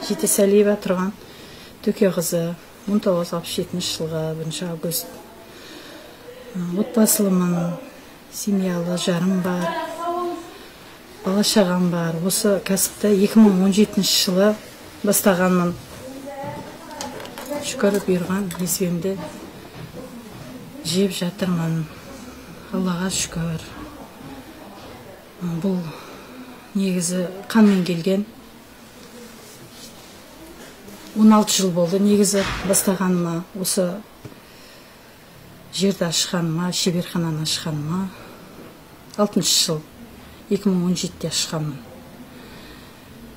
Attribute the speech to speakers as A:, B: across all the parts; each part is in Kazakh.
A: Жетесәлиева тұрған төке қызы 1967 жылғы 1 август. Отбасылымын, семьялы жарым бар, бала шағам бар. Осы кәсіпті 2017 жылы бастағанмын. Шүкір бұйырған несібемді жеп жатырмын. Аллаға шүкір. Бұл негізі қанмен келген. 16 жыл болды негізі бастағаныма, осы жерді ашқаныма, шеберхананы ашқаныма. 6 жыл, 2017-де ашқанмын.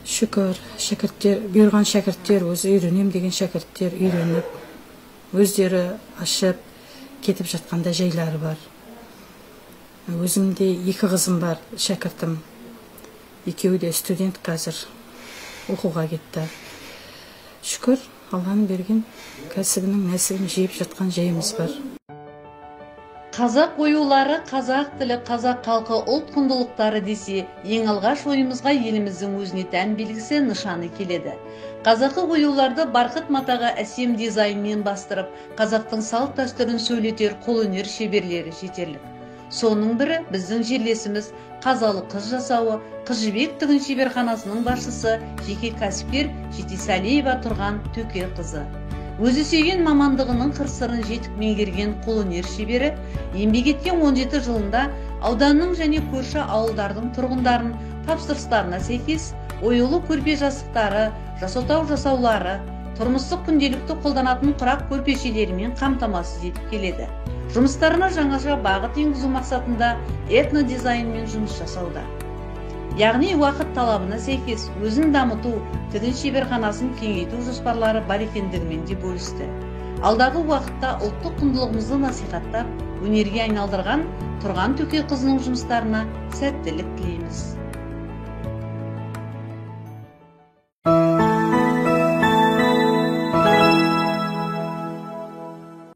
A: Шүкір, шәкірттер, бұйырған шәкірттер, өзі үйренем деген шәкірттер үйреніп, өздері ашып, кетіп жатқанда жайлары бар. Өзімде 2 қызым бар, шәкіртім. Екеуі де студент қазір оқуға кетті. Шүкір, Алланың берген кәсібінің нәсібін жеп жатқан жайымыз бар.
B: Қазақ оюлары, қазақ тілі, қазақ халқы ұлт құндылықтары десе, ең алғаш ойымызға еліміздің өзіне тән белгісі нышаны келеді. Қазақы оюларды барқыт матаға әсем дизайнмен бастырып, қазақтың салт дәстүрін сөйлетер қолөнер шеберлері жетерлік. Соның бірі біздің жерлесіміз Қазалы қыз жасауы, Қыз Жібек тігін шеберханасының басшысы жеке кәсіпкер Жетесәлиева тұрған төке қызы. Өзі сүйген мамандығының қыр-сырын жетік меңгерген қолөнер шебері, еңбек еткен 17 жылында ауданның және көрші ауылдардың тұрғындарын тапсырыстарына сәйкес оюлы көрпе жастықтары, жасотау жасаулары, тұрмыстық күнделікті қолданатын құрақ көрпешелерімен қамтамасыз етіп келеді. Жұмыстарына жаңаша бағыт енгізу мақсатында этнодизайнмен жұмыс жасауда. Яғни уақыт талабына сәйкес өзін дамыту, тігін шеберханасын кеңейту жоспарлары бар екендігімен де бөлісті. Алдағы уақытта ұлттық құндылығымызды насихаттап, өнерге айналдырған тұрған төке қызының жұмыстарына сәттілік тілейміз.